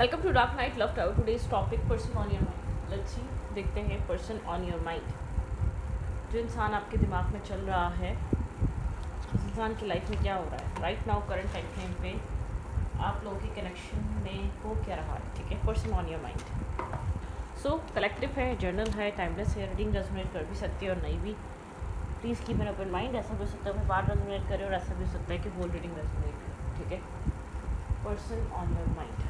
Welcome to dark night love tower. Today's topic person on your mind. Let's see, देखते हैं person on your mind. जो इंसान आपके दिमाग में चल रहा है, उस इंसान की लाइफ में क्या हो रहा है right now, current time frame पे आप लोगों के कनेक्शन में हो क्या रहा है। ठीक है, person on your mind. So collective है, जर्नल है, टाइमलेस है, रीडिंग रेजोनेट कर भी सकती है और नहीं भी। Please keep an open mind. ऐसा भी हो सकता है मैं बार रेजोनेट करे और ऐसा भी हो सकता है कि होल रीडिंग रेजोनेट करे। ठीक है, person on your mind.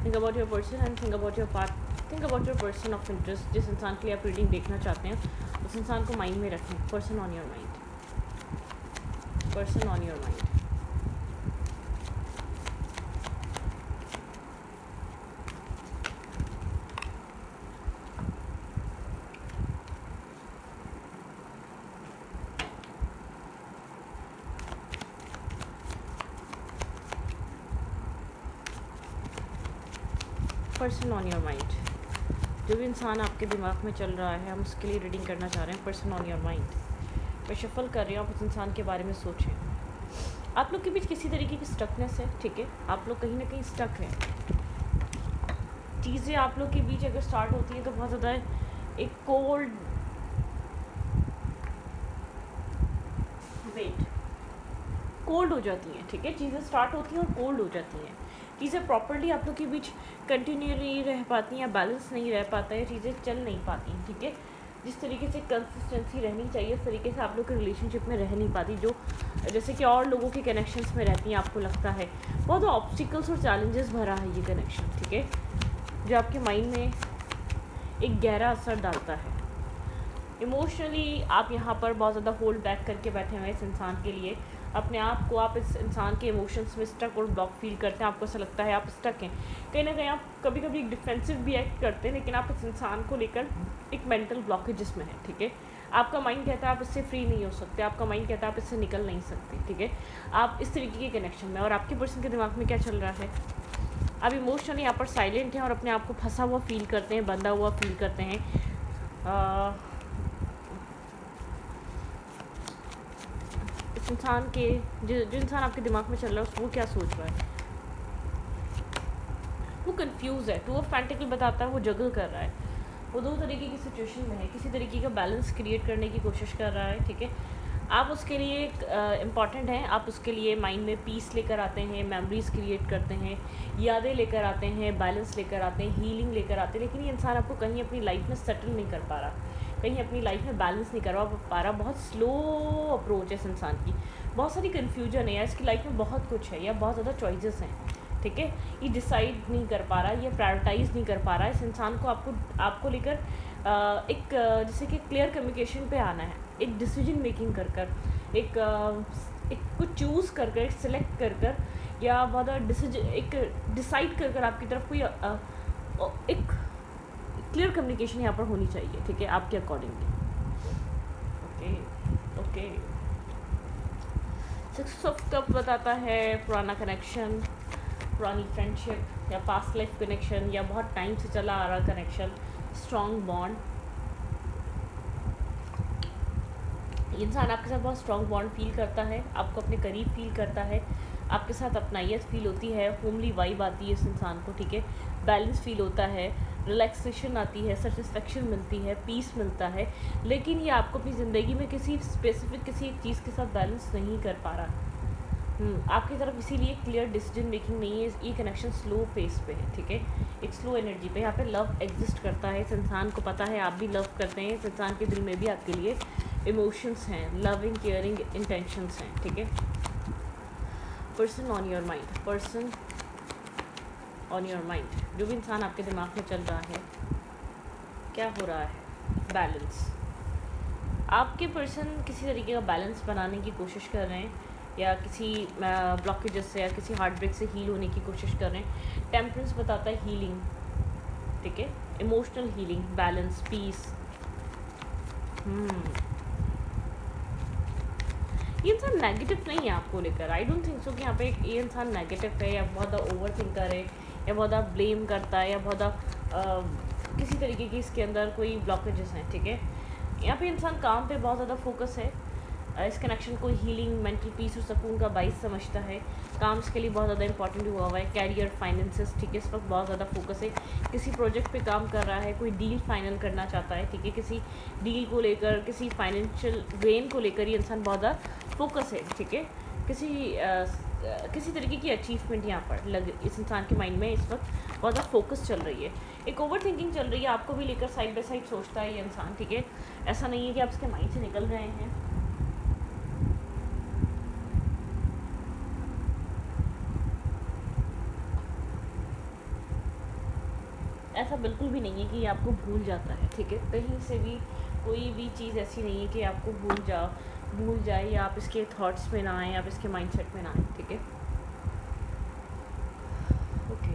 Think about your person and think about your part. Think about your person of interest. जिस इंसान के लिए आप रीडिंग देखना चाहते हैं, उस इंसान को माइंड में रखें। Person on your mind, person on your mind. Person on your mind. जो भी इंसान आपके दिमाग में चल रहा है, हम उसके लिए रीडिंग करना चाह रहे हैं। Person on your mind. मैं शफल कर रही हूँ, आप उस इंसान के बारे में सोचें। आप लोग के बीच किसी तरीके की स्टकनेस है। ठीक है, आप लोग कहीं ना कहीं स्टक हैं। चीज़ें आप लोग के बीच अगर स्टार्ट होती है तो बहुत ज़्यादा एक कोल्ड कोल्ड हो जाती हैं। ठीक है, चीज़ें स्टार्ट होती हैं और कोल्ड हो जाती हैं। चीज़ें प्रॉपर्ली आप लोग के बीच कंटिन्यू नहीं रह पाती हैं, बैलेंस नहीं रह पाता है, चीज़ें चल नहीं पाती हैं। ठीक है, जिस तरीके से कंसिस्टेंसी रहनी चाहिए उस तरीके से आप लोग के रिलेशनशिप में रह नहीं पाती, जो जैसे कि और लोगों के कनेक्शंस में रहती हैं। आपको लगता है बहुत ऑब्स्टिकल्स और चैलेंजेस भरा है ये कनेक्शन। ठीक है, जो आपके माइंड में एक गहरा असर डालता है। इमोशनली आप यहाँ पर बहुत ज़्यादा होल्ड बैक करके बैठे हुए हैं इस इंसान के लिए। अपने आप को आप इस इंसान के इमोशंस में स्टक और ब्लॉक फील करते हैं। आपको ऐसा लगता है आप स्टक हैं। कहीं ना कहीं आप कभी कभी एक डिफेंसिव भी एक्ट करते हैं, लेकिन आप इस इंसान को लेकर एक मेंटल ब्लॉकेज में है। ठीक है, आपका माइंड कहता है आप इससे फ्री नहीं हो सकते, आपका माइंड कहता है आप इससे निकल नहीं सकते। ठीक है, आप इस तरीके के कनेक्शन में, और आपके पर्सन के दिमाग में क्या चल रहा है, आप इमोशनली यहाँ पर साइलेंट हैं और अपने आप को फंसा हुआ फील करते हैं, बंधा हुआ फील करते हैं। इस इंसान के जो इंसान आपके दिमाग में चल रहा है वो क्या सोच रहा है, वो कंफ्यूज है। टू ऑफ पेंटिकल बताता है वो जगल कर रहा है, वो दो तरीके की सिचुएशन में है, किसी तरीके का बैलेंस क्रिएट करने की कोशिश कर रहा है। ठीक है, आप उसके लिए इम्पॉर्टेंट हैं। आप उसके लिए माइंड में पीस लेकर आते हैं, मेमोरीज क्रिएट करते हैं, यादें लेकर आते हैं, बैलेंस लेकर आते हैं, हीलिंग लेकर आते हैं। लेकिन ये इंसान आपको कहीं अपनी लाइफ में सेटल नहीं कर पा रहा, कहीं अपनी लाइफ में बैलेंस नहीं करवा पा रहा। बहुत स्लो अप्रोच है इस इंसान की, बहुत सारी कन्फ्यूजन है, या इसकी लाइफ में बहुत कुछ है, या बहुत ज़्यादा चॉइसेस हैं। ठीक है, ये डिसाइड नहीं कर पा रहा, ये प्रायोरिटाइज नहीं कर पा रहा। इस इंसान को आपको लेकर एक जैसे कि क्लियर कम्युनिकेशन पे आना है, एक डिसीजन मेकिंग कर एक कुछ चूज़ कर एक सिलेक्ट कर या बहुत डिसीजन एक डिसाइड कर आपकी तरफ कोई एक क्लियर कम्युनिकेशन यहाँ पर होनी चाहिए। ठीक है, आपके accordingly. Okay, six of cup बताता है पुराना कनेक्शन, पुरानी फ्रेंडशिप या पास्ट लाइफ कनेक्शन, या बहुत टाइम से चला आ रहा कनेक्शन, स्ट्रॉन्ग बॉन्ड। इंसान आपके साथ बहुत स्ट्रॉन्ग बॉन्ड फील करता है, आपको अपने करीब फील करता है, आपके साथ अपनाइयत फील होती है, होमली वाइब आती है इस इंसान को। ठीक है, बैलेंस फील होता है, रिलैक्सेशन आती है, सेटिस्फेक्शन मिलती है, पीस मिलता है। लेकिन ये आपको अपनी ज़िंदगी में किसी स्पेसिफिक किसी एक चीज़ के साथ बैलेंस नहीं कर पा रहा। आपकी तरफ इसीलिए क्लियर डिसीजन मेकिंग नहीं है। ये कनेक्शन स्लो पेस पे है। ठीक है, एक स्लो एनर्जी पे यहाँ पे लव एग्जिस्ट करता है। इस इंसान को पता है आप भी लव करते हैं, इस इंसान के दिल में भी आपके लिए इमोशंस हैं, लविंग केयरिंग इंटेंशंस हैं। ठीक है, person on your mind, person on your mind. जो भी इंसान आपके दिमाग में चल रहा है, क्या हो रहा है, बैलेंस। आपके पर्सन किसी तरीके का बैलेंस बनाने की कोशिश कर रहे हैं, या किसी ब्लॉकेजेस से या किसी हार्ट ब्रेक से हील होने की कोशिश कर रहे हैं। टेम्परेंस बताता है हीलिंग। ठीक है, इमोशनल हीलिंग, बैलेंस, पीस। ये इंसान नेगेटिव नहीं है आपको लेकर। आई डोंट थिंक सो कि यहाँ पे ये इंसान नेगेटिव है, या बहुत ओवर थिंकर है, या बहुत ब्लेम करता है, या बहुत किसी तरीके की इसके अंदर कोई ब्लॉकेजेस हैं। ठीक है, यहाँ पे इंसान काम पे बहुत ज़्यादा फोकस है, इस कनेक्शन को हीलिंग, मेंटल पीस और सुकून का बाइस समझता है। काम्स के लिए बहुत ज़्यादा इंपॉर्टेंट हुआ हुआ है। कैरियर, फाइनेंसेस, ठीक है, इस वक्त बहुत ज़्यादा फोकस है। किसी प्रोजेक्ट पे काम कर रहा है, कोई डील फाइनल करना चाहता है, ठीक है, किसी डील को लेकर, किसी फाइनेंशियल गेन को लेकर ये इंसान बहुत ज़्यादा फोकस है, ठीक है। किसी तरीके की अचीवमेंट यहाँ पर इस इंसान के माइंड में इस वक्त बहुत ज़्यादा फोकस चल रही है। एक ओवर थिंकिंग चल रही है, आपको भी लेकर साइड बाय साइड सोचता है ये इंसान, ठीक है। ऐसा नहीं है कि आप इसके माइंड से निकल रहे हैं। ऐसा बिल्कुल भी नहीं है कि ये आपको भूल जाता है, ठीक है। कहीं से भी कोई भी चीज़ ऐसी नहीं है कि आपको भूल जाए या आप इसके थॉट्स में ना आए, आप इसके माइंडसेट में ना आए, ठीक है। ओके,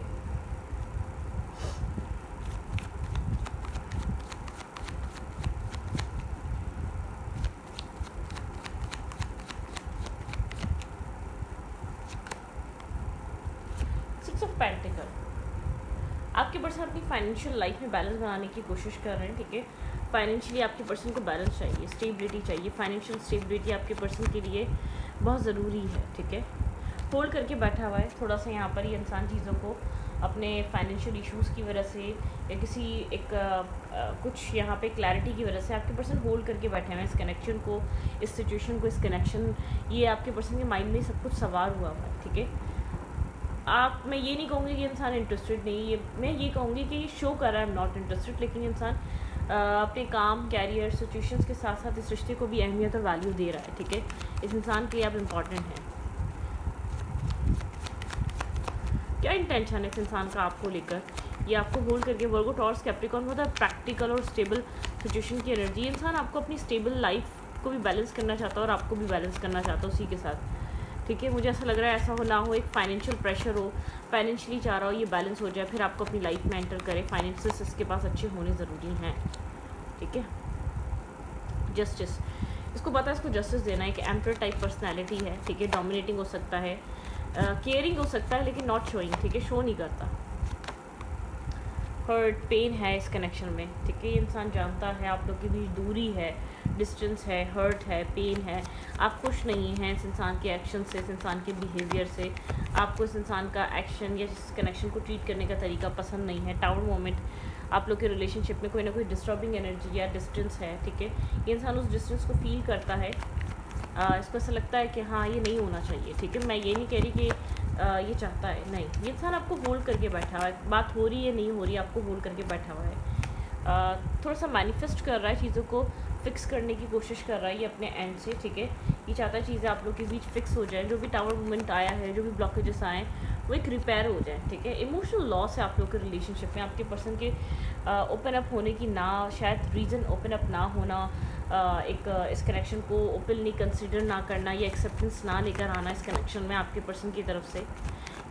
6 ऑफ पेंटिकल, आपके पर्सन अपनी फाइनेंशियल लाइफ में बैलेंस बनाने की कोशिश कर रहे हैं, ठीक है। फाइनेंशियली आपके पर्सन को बैलेंस चाहिए, स्टेबिलिटी चाहिए। फाइनेंशियल स्टेबिलिटी आपके पर्सन के लिए बहुत ज़रूरी है, ठीक है। होल्ड करके बैठा हुआ है थोड़ा सा यहाँ पर ये इंसान चीज़ों को, अपने फाइनेंशियल इश्यूज़ की वजह से या किसी कुछ यहाँ पे क्लैरिटी की वजह से आपके पर्सन होल्ड करके बैठे हैं इस कनेक्शन को, इस सिचुएशन को, इस कनेक्शन, ये आपके पर्सन के माइंड में सब कुछ सवार हुआ है, ठीक है। मैं ये नहीं कहूँगी कि इंसान इंटरेस्टेड नहीं है, मैं ये कहूँगी कि शो कर रहा है आई एम नॉट इंटरेस्टेड, लेकिन इंसान अपने काम, कैरियर, सिचुएशंस के साथ साथ इस रिश्ते को भी अहमियत और वैल्यू दे रहा है, ठीक है। इस इंसान के लिए आप इम्पॉर्टेंट हैं। क्या इंटेंशन है इस इंसान का आपको लेकर, ये आपको होल्ड करके, वर्गो, टॉरस, कैप्रिकॉर्न, होता है प्रैक्टिकल और स्टेबल सिचुएशन की एनर्जी। इंसान आपको अपनी स्टेबल लाइफ को भी बैलेंस करना चाहता है और आपको भी बैलेंस करना चाहता है उसी के साथ, ठीक है। मुझे ऐसा लग रहा है ऐसा हो ना हो, एक फाइनेंशियल प्रेशर हो, फाइनेंशियली चाह रहा हो ये बैलेंस हो जाए, फिर आपको अपनी लाइफ में एंटर करे। फाइनेंसेस इसके पास अच्छे होने ज़रूरी हैं, ठीक है। जस्टिस, इसको पता है इसको जस्टिस देना है कि एम्पर टाइप पर्सनैलिटी है, ठीक है। डोमिनेटिंग हो सकता है, केयरिंग हो सकता है, लेकिन नॉट शोइंग, ठीक है, शो नहीं करता। हर्ट, पेन है इस कनेक्शन में, ठीक है। ये इंसान जानता है आप लोग के बीच दूरी है, डिस्टेंस है, हर्ट है, पेन है, आप खुश नहीं हैं इस इंसान के एक्शन से, इस इंसान के बिहेवियर से। आपको इस इंसान का एक्शन या इस कनेक्शन को ट्रीट करने का तरीका पसंद नहीं है। टावर मोमेंट, आप लोग के रिलेशनशिप में कोई ना कोई डिस्टर्बिंग एनर्जी या डिस्टेंस है, ठीक है। ये इंसान उस डिस्टेंस को फील करता है, इसको ऐसा लगता है कि हाँ ये नहीं होना चाहिए, ठीक है। मैं ये नहीं कह रही कि ये चाहता है, नहीं, ये इंसान आपको होल्ड करके बैठा हुआ है, बात हो रही है नहीं हो रही, आपको होल्ड करके बैठा हुआ है। थोड़ा सा मैनिफेस्ट कर रहा है, चीज़ों को फिक्स करने की कोशिश कर रहा है ये अपने एंड से, ठीक है। ये चाहता है चीज़ें आप लोग के बीच फिक्स हो जाए, जो भी टावर मूवमेंट आया है, जो भी ब्लॉकेजेस आए वो एक रिपेयर हो जाए, ठीक है। इमोशनल लॉस है आप लोग के रिलेशनशिप में, आपके पर्सन के ओपन अप होने की ना, शायद रीज़न ओपन अप ना होना, इस कनेक्शन को ओपनली कंसिडर ना करना या एक्सेप्टेंस ना लेकर आना इस कनेक्शन में आपके पर्सन की तरफ से,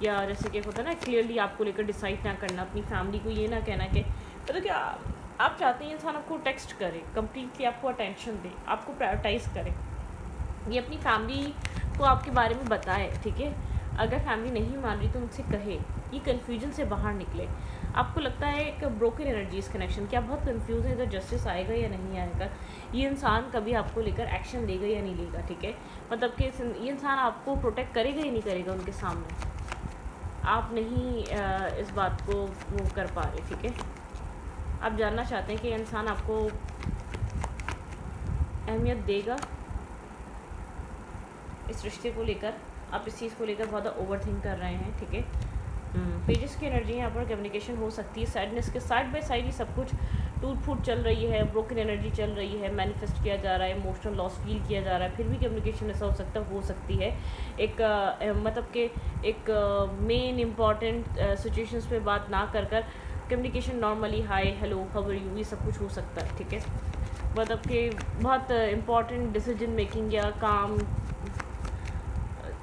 या जैसे कि होता है ना क्लियरली आपको लेकर डिसाइड ना करना, अपनी फैमिली को ये ना कहना कि मतलब क्या आप चाहते हैं इंसान आपको टेक्स्ट करे, कम्प्लीटली आपको अटेंशन दे, आपको प्रायोरिटाइज़ करे, ये अपनी फैमिली को आपके बारे में बताए, ठीक है। अगर फैमिली नहीं मान रही तो उनसे कहे, ये कन्फ्यूजन से बाहर निकले। आपको लगता है एक ब्रोकन एनर्जी इस कनेक्शन की, आप बहुत कंफ्यूज है, इधर जस्टिस आएगा या नहीं आएगा, ये इंसान कभी आपको लेकर एक्शन लेगा या नहीं लेगा, ठीक है। मतलब कि ये इंसान आपको प्रोटेक्ट करेगा या नहीं करेगा उनके सामने, आप नहीं इस बात को वो कर पा रहे, ठीक है। आप जानना चाहते हैं कि इंसान आपको अहमियत देगा इस रिश्ते को लेकर, आप इस चीज़ को लेकर बहुत ओवर थिंक कर रहे हैं, ठीक है। पेजेस की एनर्जी यहाँ पर कम्युनिकेशन हो सकती है, सैडनेस के साइड बाय साइड ही सब कुछ टूट फूट चल रही है, ब्रोकन एनर्जी चल रही है, मैनिफेस्ट किया जा रहा है, इमोशनल लॉस फील किया जा रहा है, फिर भी कम्युनिकेशन ऐसा हो सकती है एक मतलब कि एक मेन इम्पॉर्टेंट सिचुएशंस पे बात ना कर communication normally hi hello how are you, ये सब कुछ हो सकता है, ठीक है। मतलब कि बहुत इम्पॉर्टेंट डिसीजन मेकिंग या काम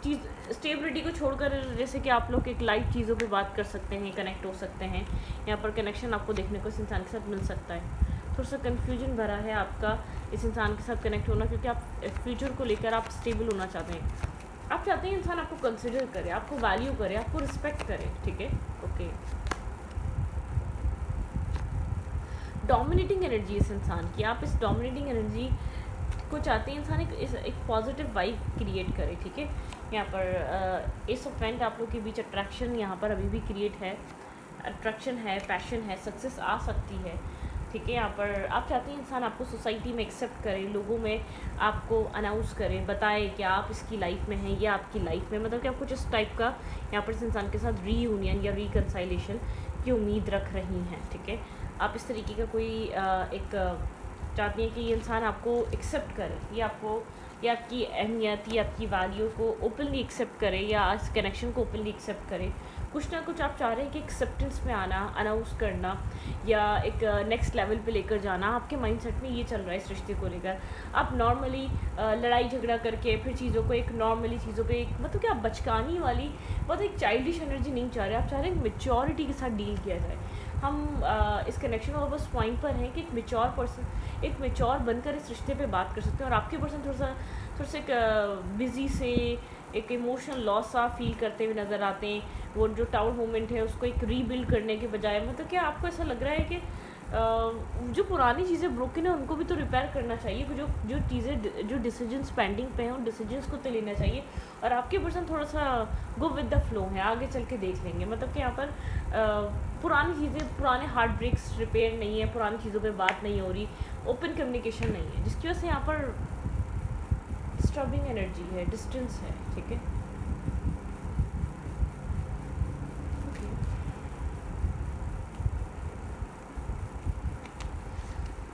चीज़, स्टेबिलिटी को छोड़कर जैसे कि आप लोग एक लाइव चीज़ों पे बात कर सकते हैं, कनेक्ट हो सकते हैं, यहाँ पर कनेक्शन आपको देखने को इस इंसान के साथ मिल सकता है। थोड़ा सा कन्फ्यूजन भरा है आपका इस इंसान के साथ कनेक्ट होना, क्योंकि आप फ्यूचर को लेकर आप स्टेबल होना चाहते हैं, आप चाहते हैं इंसान आपको कंसिडर करे, आपको वैल्यू करे, आपको रिस्पेक्ट करे, ठीक है। ओके, डोमिनेटिंग एनर्जी इस इंसान की, आप इस डोमिनेटिंग एनर्जी को चाहते हैं इंसान एक पॉजिटिव वाइब क्रिएट करे, ठीक है। यहाँ पर एस ऑफ पेंट आप लोग के बीच अट्रैक्शन यहाँ पर अभी भी क्रिएट है, अट्रैक्शन है, पैशन है, सक्सेस आ सकती है, ठीक है। यहाँ पर आप चाहते हैं इंसान आपको सोसाइटी में एक्सेप्ट करे, लोगों में आपको अनाउंस करे, बताए कि आप इसकी लाइफ में हैं या आपकी लाइफ में, मतलब कि आप कुछ इस टाइप का यहाँ पर इस इंसान के साथ रीयूनियन या रिकन्साइलेशन की उम्मीद रख रही हैं, ठीक है। आप इस तरीके का कोई एक चाहती हैं कि ये इंसान आपको एक्सेप्ट करे, ये आपको या आपकी अहमियत या आपकी वैल्यू को ओपनली एक्सेप्ट करे या इस कनेक्शन को ओपनली एक्सेप्ट करे। कुछ ना कुछ आप चाह रहे हैं कि एक्सेप्टेंस में आना, अनाउंस करना या एक नेक्स्ट लेवल पे लेकर जाना, आपके माइंडसेट में ये चल रहा है इस रिश्ते को लेकर। आप नॉर्मली लड़ाई झगड़ा करके फिर चीज़ों को एक नॉर्मली चीज़ों पे एक मतलब कि आप बचकानी वाली बहुत एक चाइल्डिश एनर्जी नहीं चाह रहे, आप चाह रहे हैं मेच्योरिटी के साथ डील किया जाए। हम इस कनेक्शन और बस पॉइंट पर हैं कि एक मेच्योर पर्सन, एक मेच्योर बनकर इस रिश्ते पे बात कर सकते हैं, और आपके पर्सन थोड़ा सा एक बिज़ी से एक इमोशनल लॉस सा फील करते हुए नज़र आते हैं। वो जो टाउन मोमेंट है उसको एक रीबिल्ड करने के बजाय मतलब क्या आपको ऐसा लग रहा है कि जो पुरानी चीज़ें ब्रोकन है उनको भी तो रिपेयर करना चाहिए, जो चीज़ें जो डिसीजंस पेंडिंग पे हैं उन डिसीजंस को तो लेना चाहिए, और आपके पर्सन थोड़ा सा गो विद द फ्लो है, आगे चल के देख लेंगे। मतलब कि यहाँ पर पुरानी चीज़ें, पुराने हार्ट ब्रेक्स रिपेयर नहीं है, पुरानी चीज़ों पे बात नहीं हो रही, ओपन कम्युनिकेशन नहीं है, जिसकी वजह से यहाँ पर डिस्टर्बिंग एनर्जी है, डिस्टेंस है, ठीक है।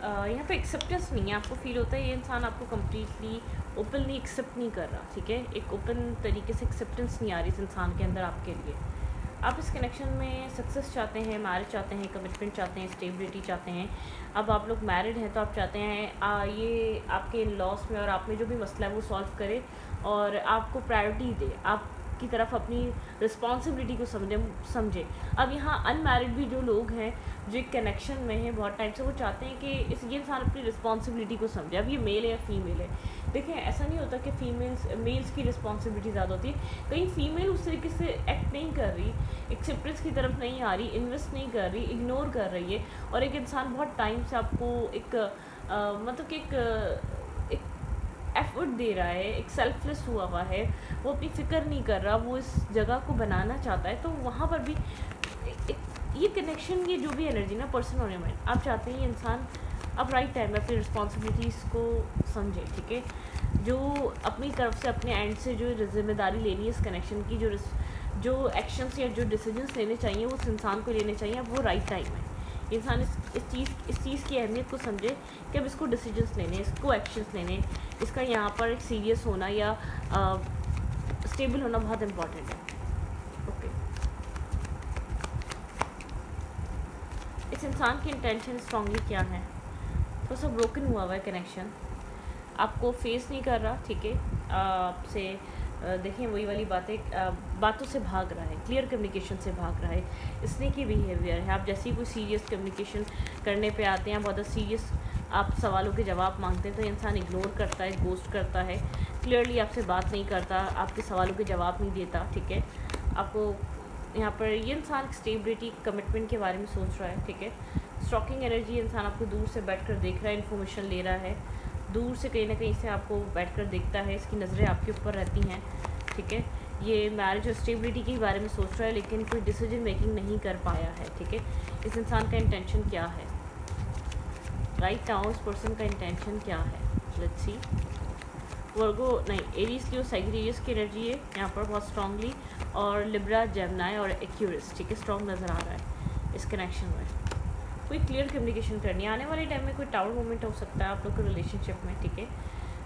यहाँ पे एक्सेप्टेंस नहीं है, आपको फील होता है ये इंसान आपको कम्प्लीटली ओपनली एक्सेप्ट नहीं कर रहा, ठीक है। एक ओपन तरीके से एक्सेप्टेंस नहीं आ रही इस इंसान के अंदर आपके लिए। आप इस कनेक्शन में सक्सेस चाहते हैं, मैरिज चाहते हैं, कमिटमेंट चाहते हैं, स्टेबिलिटी चाहते हैं। अब आप लोग मैरिड हैं तो आप चाहते हैं ये आपके इन लॉस में और आप में जो भी मसला है वो सॉल्व करे और आपको प्रायोरिटी दे, आपकी तरफ अपनी रिस्पॉन्सिबिलिटी को समझे। अब यहाँ अनमैरिड भी जो लोग हैं जो एक कनेक्शन में हैं बहुत टाइम से, वो चाहते हैं कि ये इंसान अपनी रिस्पॉन्सिबिलिटी को समझे। अब ये मेल है या फीमेल है, देखें ऐसा नहीं होता कि मेल्स की रिस्पॉन्सिबिलिटी ज़्यादा होती है। कहीं फीमेल उस तरीके से एक्ट नहीं कर रही, एक्सेप्टेंस की तरफ नहीं आ रही, इन्वेस्ट नहीं कर रही, इग्नोर कर रही है, और एक इंसान बहुत टाइम से आपको एक मतलब कि एक एफर्ट दे रहा है, एक सेल्फलेस हुआ है, वो अपनी फ़िक्र नहीं कर रहा, वो इस जगह को बनाना चाहता है। तो वहाँ पर भी ये कनेक्शन, ये जो भी एनर्जी ना पर्सन और माइंड, आप चाहते हैं ये इंसान अब राइट टाइम में अपनी रिस्पॉन्सिबिलिटीज़ को समझे, ठीक है। जो अपनी तरफ से अपने एंड से जो जिम्मेदारी लेनी है इस कनेक्शन की, जो एक्शंस या जो डिसीजंस लेने चाहिए वो उस इंसान को लेने चाहिए, अब वो राइट टाइम है। इंसान इस चीज़ की अहमियत को समझे कि अब इसको डिसीजंस लेने, इसको एक्शंस लेने, इसका यहाँ पर एक सीरियस होना या स्टेबल होना बहुत इम्पॉर्टेंट है। ओके, इस इंसान की इंटेंशन स्ट्रांगली क्या है? थोड़ा सा ब्रोकन हुआ है कनेक्शन, आपको फेस नहीं कर रहा, ठीक है। आपसे देखें वही वाली बातों से भाग रहा है, क्लियर कम्युनिकेशन से भाग रहा है, इसने की बिहेवियर है। आप जैसे ही कोई सीरियस कम्युनिकेशन करने पे आते हैं, बहुत सीरियस आप सवालों के जवाब मांगते हैं तो इंसान इग्नोर करता है, गोस्ट करता है, क्लियरली आपसे बात नहीं करता, आपके सवालों के जवाब नहीं देता, ठीक है। आपको यहाँ पर ये इंसान स्टेबिलिटी, कमिटमेंट के बारे में सोच रहा है, ठीक है। स्टॉकिंग एनर्जी, इंसान आपको दूर से बैठकर देख रहा है, इन्फॉर्मेशन ले रहा है, दूर से कहीं ना कहीं से आपको बैठकर देखता है, इसकी नज़रें आपके ऊपर रहती हैं, ठीक है। ये मैरिज और स्टेबिलिटी के बारे में सोच रहा है लेकिन कोई डिसीजन मेकिंग नहीं कर पाया है, ठीक है। इस इंसान का इंटेंशन क्या है? राइट नाउ इस पर्सन का इंटेंशन क्या है? Let's see. वर्गो नहीं, एरीज की और सैजिटेरियस की एनर्जी है यहाँ पर बहुत स्ट्रांगली, और लिब्रा, जेमिनी और एक्यूरियस, ठीक है, स्ट्रॉन्ग नज़र आ रहा है इस कनेक्शन में। कोई क्लियर कम्युनिकेशन करनी है, आने वाले टाइम में कोई टाउन मोमेंट हो सकता है आप लोग के रिलेशनशिप में, ठीक है।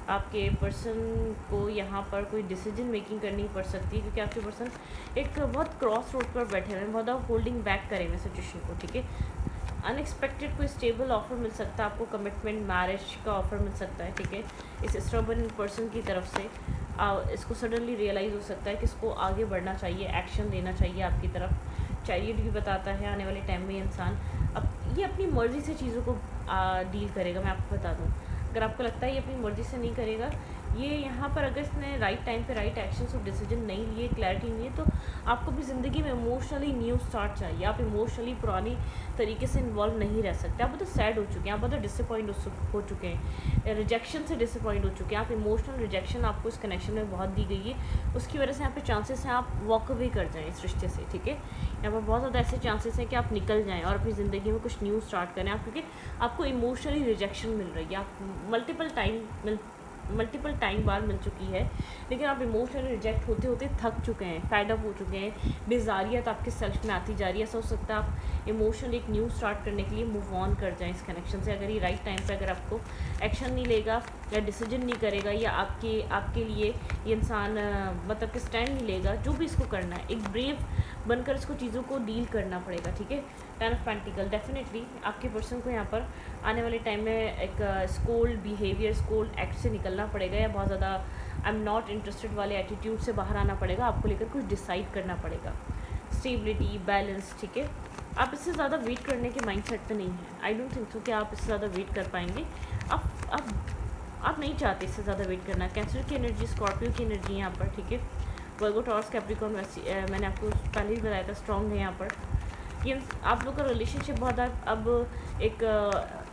आपके पर्सन को यहाँ पर कोई डिसीजन मेकिंग करनी पड़ सकती है क्योंकि आपके पर्सन एक बहुत क्रॉस रोड पर बैठे हुए हैं, बहुत होल्डिंग बैक करेंगे सिचुएशन को, ठीक है। अनएक्सपेक्टेड कोई स्टेबल ऑफर मिल सकता है आपको, कमिटमेंट, मैरिज का ऑफर मिल सकता है, ठीक है। इस स्टबर्न पर्सन की तरफ से इसको सडनली रियलाइज़ हो सकता है कि इसको आगे बढ़ना चाहिए, एक्शन लेना चाहिए आपकी तरफ। चैरियट भी बताता है आने वाले टाइम में इंसान अब ये अपनी मर्ज़ी से चीज़ों को डील करेगा। मैं आपको बता दूँ, अगर आपको लगता है ये अपनी मर्ज़ी से नहीं करेगा, ये यहाँ पर अगर इसने राइट टाइम पे राइट एक्शंस और डिसीजन नहीं लिए, क्लैरिटी नहीं है, तो आपको अपनी ज़िंदगी में इमोशनली न्यू स्टार्ट चाहिए। आप इमोशनली पुरानी तरीके से इन्वॉल्व नहीं रह सकते। आप बहुत सैड हो चुके हैं, आप बहुत डिसअपॉइंट हो चुके हैं, रिजेक्शन से डिसअपॉइंट हो चुके हैं। आप इमोशनल रिजेक्शन आपको इस कनेक्शन में बहुत दी गई है, उसकी वजह से यहाँ पे चांसेस हैं आप वॉक अवे कर जाएँ इस रिश्ते से, ठीक है। यहाँ पर बहुत ज़्यादा ऐसे चांसेस हैं कि आप निकल जाएँ और अपनी ज़िंदगी में कुछ न्यू स्टार्ट करें आप, क्योंकि आपको इमोशनली रिजेक्शन मिल रही है। आप मल्टीपल टाइम बार मिल चुकी है, लेकिन आप इमोशनली रिजेक्ट होते होते थक चुके हैं, फैड अप हो चुके हैं, बेजारियत आपके सेल्फ में आती जा रही है। ऐसा हो सकता है आप इमोशनली एक न्यू स्टार्ट करने के लिए मूव ऑन कर जाएं इस कनेक्शन से। अगर ये राइट टाइम पे अगर आपको एक्शन नहीं लेगा या डिसीजन नहीं करेगा, या आपके लिए ये इंसान मतलब कि स्टैंड नहीं लेगा, जो भी इसको करना है, एक ब्रेव बनकर इसको चीज़ों को डील करना पड़ेगा, ठीक है। 10 ऑफ पेंटिकल, डेफिनेटली आपके पर्सन को यहाँ पर आने वाले टाइम में एक स्कोल्ड बिहेवियर, स्कोल्ड एक्ट से निकलना पड़ेगा, या बहुत ज़्यादा आई एम नॉट इंटरेस्टेड वाले एटीट्यूड से बाहर आना पड़ेगा। आपको लेकर कुछ डिसाइड करना पड़ेगा। स्टेबिलिटी, बैलेंस, ठीक है। आप इससे ज़्यादा वेट करने के माइंडसेट पे नहीं हैं। आई डोंट थिंक सो कि आप इससे ज़्यादा वेट कर पाएंगे। आप नहीं चाहते इससे ज़्यादा वेट करना। कैंसर की एनर्जी, स्कॉर्पियो की एनर्जी यहाँ पर, ठीक है। वर्गो, टॉरस, कैप्रिकॉर्न, मैंने आपको पहले ही बताया था स्ट्रॉन्ग है यहाँ पर। ये आप लोग का रिलेशनशिप बहुत अब एक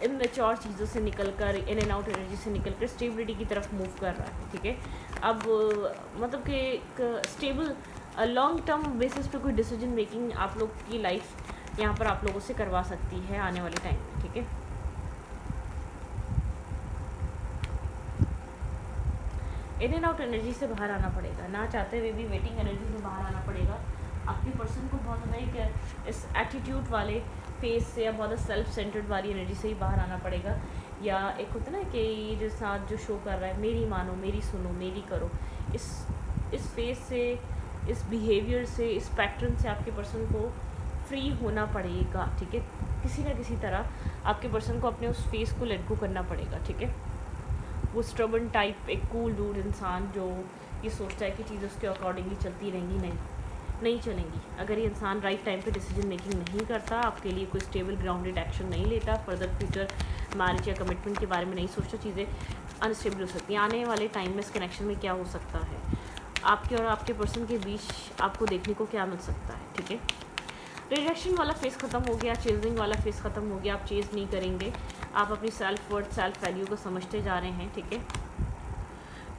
इनमेच्योर चीज़ों से निकलकर, इन एंड आउट एनर्जी से निकलकर स्टेबिलिटी की तरफ मूव कर रहा है, ठीक है। अब मतलब कि एक स्टेबल लॉन्ग टर्म बेसिस पे कोई डिसीजन मेकिंग आप लोग की लाइफ यहाँ पर आप लोगों से करवा सकती है आने वाले टाइम में, ठीक है। इन एंड आउट एनर्जी से बाहर आना पड़ेगा, ना चाहते हुए भी वेटिंग एनर्जी से बाहर आना पड़ेगा। आपके पर्सन को बहुत ज़्यादा एक इस एटीट्यूड वाले फेस से या बहुत सेल्फ सेंटर्ड वाली एनर्जी से ही बाहर आना पड़ेगा। या एक होता है ना कि ये जो साथ जो शो कर रहा है, मेरी मानो, मेरी सुनो, मेरी करो, इस फेस से, इस बिहेवियर से, इस पैटर्न से आपके पर्सन को फ्री होना पड़ेगा, ठीक है। किसी ना किसी तरह आपके पर्सन को अपने उस फेस को लेट गो करना पड़ेगा, ठीक है। वो स्टबर्न टाइप, एक कूल डूड इंसान जो ये सोचता है कि चीज़ें उसके अकॉर्डिंगली चलती रहेंगी, नहीं चलेंगी। अगर ये इंसान राइट टाइम पे डिसीजन मेकिंग नहीं करता, आपके लिए कोई स्टेबल ग्राउंडेड एक्शन नहीं लेता, फर्दर फ्यूचर मैरिज या कमिटमेंट के बारे में नहीं सोचता, चीज़ें अनस्टेबल हो सकती हैं। आने वाले टाइम में इस कनेक्शन में क्या हो सकता है, आपके और आपके पर्सन के बीच आपको देखने को क्या मिल सकता है, ठीक है। रिजेक्शन वाला फेस ख़त्म हो गया, चेजिंग वाला फेस ख़त्म हो गया। आप चेज़ नहीं करेंगे, आप अपनी सेल्फ वर्थ, सेल्फ वैल्यू को समझते जा रहे हैं, ठीक है।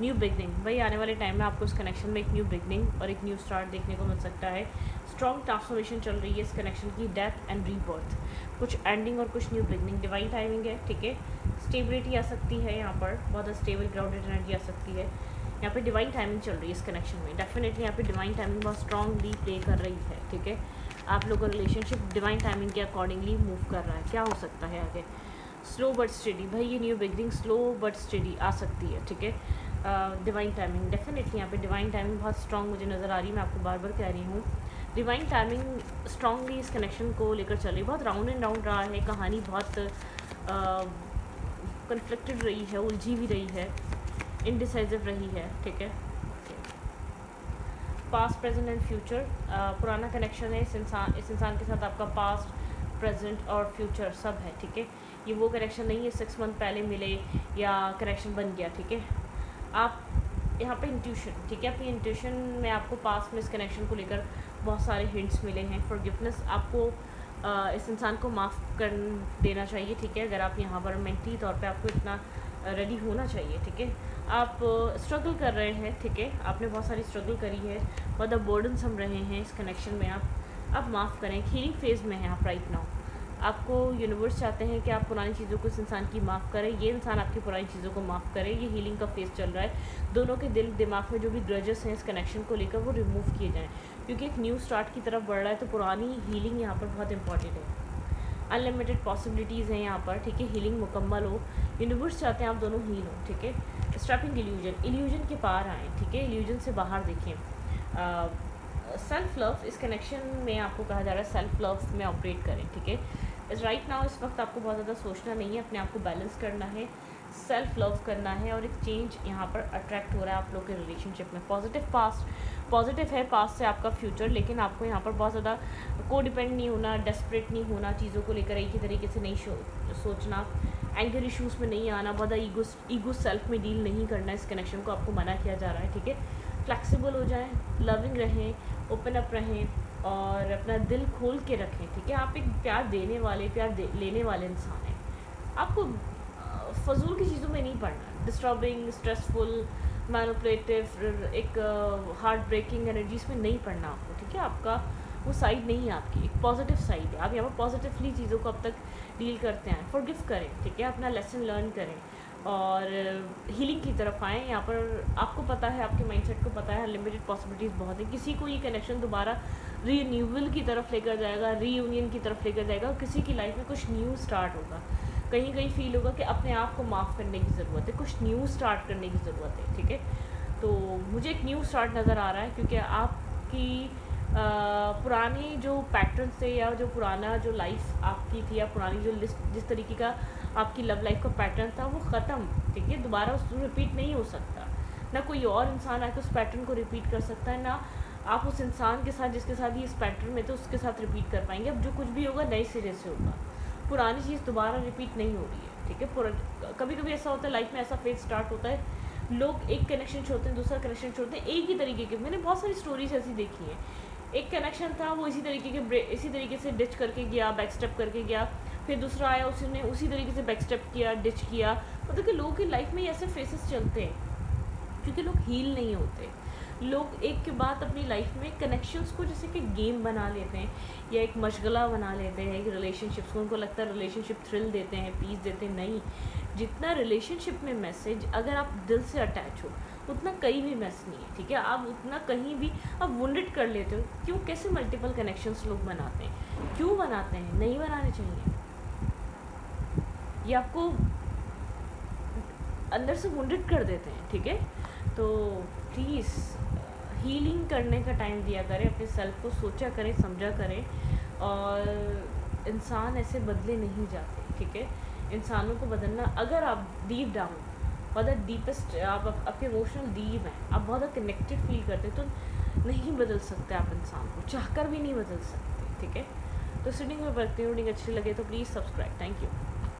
न्यू बिगनिंग, भाई आने वाले टाइम में आपको इस कनेक्शन में एक न्यू बिगनिंग और एक न्यू स्टार्ट देखने को मिल सकता है। स्ट्रॉन्ग ट्रांसफॉर्मेशन चल रही है इस कनेक्शन की, डेथ एंड रीबर्थ, कुछ एंडिंग और कुछ न्यू बिगनिंग, डिवाइन टाइमिंग है, ठीक है। स्टेबिलिटी आ सकती है यहाँ पर, बहुत स्टेबल ग्राउंडेड एनर्जी आ सकती है। यहाँ पे डिवाइन टाइमिंग चल रही है इस कनेक्शन में, डेफिनेटली यहाँ पे डिवाइन टाइमिंग बहुत स्ट्रॉन्गली प्ले कर रही है, ठीक है। आप लोगों का रिलेशनशिप डिवाइन टाइमिंग के अकॉर्डिंगली मूव कर रहा है। क्या हो सकता है आगे, स्लो बट स्टेडी, भाई ये new beginning slow but steady आ सकती है, ठीक है। डिवाइन टाइमिंग, डेफिनेटली यहाँ पे डिवाइन टाइमिंग बहुत स्ट्रॉन्ग मुझे नज़र आ रही है। मैं आपको बार बार कह रही हूँ, डिवाइन टाइमिंग स्ट्रॉन्गली इस कनेक्शन को लेकर चल रही है। बहुत राउंड एंड राउंड रहा है, कहानी बहुत कन्फ्लिक्टेड रही है, उलझी भी रही है, इनडिसाइसिव रही है, ठीक है। पास्ट, प्रेजेंट एंड फ्यूचर, पुराना कनेक्शन है इस इंसान के साथ, आपका पास्ट, प्रेजेंट और फ्यूचर सब है, ठीक है। ये वो कनेक्शन नहीं है 6 मंथ पहले मिले या कनेक्शन बन गया, ठीक है। आप यहाँ पे इंट्यूशन, ठीक है, अपनी इंट्यूशन में आपको पास्ट में इस कनेक्शन को लेकर बहुत सारे हिंट्स मिले हैं। फॉरगिवनेस, आपको इस इंसान को माफ़ कर देना चाहिए, ठीक है। अगर आप यहाँ पर मेंटली तौर पे आपको इतना रेडी होना चाहिए, ठीक है। आप स्ट्रगल कर रहे हैं, ठीक है, आपने बहुत सारी स्ट्रगल करी है, बहुत बर्डन सम रहे हैं इस कनेक्शन में। आप माफ़ करें, हीलिंग फेज़ में हैं आप राइट नाउ। आपको यूनिवर्स चाहते हैं कि आप पुरानी चीज़ों को इस इंसान की माफ़ करें, ये इंसान आपकी पुरानी चीज़ों को माफ़ करे। ये हीलिंग का फेज़ चल रहा है, दोनों के दिल दिमाग में जो भी ग्रजेस हैं इस कनेक्शन को लेकर वो रिमूव किए जाएँ, क्योंकि एक न्यू स्टार्ट की तरफ बढ़ रहा है। तो पुरानी हीलिंग यहाँ पर बहुत इंपॉर्टेंट है। अनलिमिटेड पॉसिबिलिटीज़ हैं यहाँ पर, ठीक है। हीलिंग मुकम्मल हो, यूनिवर्स चाहते हैं आप दोनों हील हो, ठीक है। स्ट्रैपिंग इल्यूजन के पार आएँ, ठीक है, इल्यूजन से बाहर देखें। सेल्फ लव, इस कनेक्शन में आपको कहा जा रहा है सेल्फ लव में ऑपरेट करें, ठीक है। राइट नाउ इस वक्त आपको बहुत ज़्यादा सोचना नहीं है, अपने आप को बैलेंस करना है, सेल्फ लव करना है, और एक चेंज यहाँ पर अट्रैक्ट हो रहा है आप लोग के रिलेशनशिप में। पॉजिटिव है पास्ट से आपका फ्यूचर, लेकिन आपको यहाँ पर बहुत ज़्यादा को डिपेंड नहीं होना, डेस्परेट नहीं होना, चीज़ों को लेकर एक ही तरीके से नहीं सोचना। एंगर इश्यूज़ में नहीं आना, बहुत ईगो सेल्फ में डील नहीं करना, इस कनेक्शन को आपको मना किया जा रहा है, ठीक है। फ्लेक्सिबल हो जाएं, लविंग रहें, ओपन अप रहें और अपना दिल खोल के रखें, ठीक है। आप एक प्यार देने वाले, लेने वाले इंसान हैं। आपको फजूल की चीज़ों में नहीं पड़ना, डिस्टर्बिंग, स्ट्रेसफुल, मैनिपुलेटिव, एक हार्ट ब्रेकिंग एनर्जीज में नहीं पड़ना आपको, ठीक है। आपका वो साइड नहीं है, आपकी एक पॉजिटिव साइड है। आप यहाँ पर पॉजिटिवली चीज़ों को अब तक डील करते हैं, फॉरगिव करें, ठीक है। अपना लेसन लर्न करें और हीलिंग की तरफ आएँ। यहाँ पर आपको पता है, आपके माइंडसेट को पता है, लिमिटेड पॉसिबिलिटीज़ बहुत है। किसी को ये कनेक्शन दोबारा रीन्यूअल की तरफ लेकर जाएगा, रीयूनियन की तरफ लेकर जाएगा, और किसी की लाइफ में कुछ न्यू स्टार्ट होगा। कहीं कहीं फील होगा कि अपने आप को माफ़ करने की ज़रूरत है, कुछ न्यू स्टार्ट करने की ज़रूरत है, ठीक है। तो मुझे एक न्यू स्टार्ट नज़र आ रहा है, क्योंकि आपकी पुराने जो पैटर्न्स थे, या जो पुराना जो लाइफ आपकी थी, या पुरानी जो जिस तरीके का आपकी लव लाइफ का पैटर्न था, वो ख़त्म, ठीक है। दोबारा उस रिपीट नहीं हो सकता। ना कोई और इंसान आके उस पैटर्न को रिपीट कर सकता है, ना आप उस इंसान के साथ जिसके साथ ये इस पैटर्न में थे उसके साथ रिपीट कर पाएंगे। अब जो कुछ भी होगा नए सिरे से होगा, पुरानी चीज़ दोबारा रिपीट नहीं हो रही है, ठीक है। कभी कभी ऐसा होता है लाइफ में, ऐसा फेज स्टार्ट होता है, लोग एक कनेक्शन छोड़ते हैं, दूसरा कनेक्शन छोड़ते हैं, एक ही तरीके के। मैंने बहुत सारी स्टोरीज ऐसी देखी हैं, एक कनेक्शन था, वो इसी तरीके से डिच करके गया, बैक स्टेप करके गया, फिर दूसरा आया, उसने उसी तरीके से बैक स्टेप किया, डिच किया। मतलब कि लोगों की लाइफ में ऐसे फेसेस चलते हैं, क्योंकि लोग हील नहीं होते। लोग एक के बाद अपनी लाइफ में कनेक्शंस को जैसे कि गेम बना लेते हैं, या एक मशगला बना लेते हैं, एक रिलेशनशिप्स को। उनको लगता है रिलेशनशिप थ्रिल देते हैं, पीस देते हैं। नहीं, जितना रिलेशनशिप में मैसेज, अगर आप दिल से अटैच हो, उतना कहीं भी मैस नहीं है, ठीक है। आप उतना कहीं भी आप वुंडेड कर लेते हो। क्यों, कैसे मल्टीपल कनेक्शंस लोग बनाते हैं, क्यों बनाते हैं? नहीं बनाने चाहिए। ये आपको अंदर से वुंडेड कर देते हैं, ठीक है। तो प्लीज़ हीलिंग करने का टाइम दिया करें, अपने सेल्फ को सोचा करें, समझा करें। और इंसान ऐसे बदले नहीं जाते, ठीक है। इंसानों को बदलना, अगर आप डीप डाउन, बहुत डीपेस्ट, आप आपके इमोशनल डीप हैं, आप बहुत कनेक्टेड फील करते हैं, तो नहीं बदल सकते आप इंसान को, चाहकर भी नहीं बदल सकते, ठीक है। तो रीडिंग में बढ़ती हूँ, रीडिंग अच्छी लगे तो प्लीज़ सब्सक्राइब। Thank you.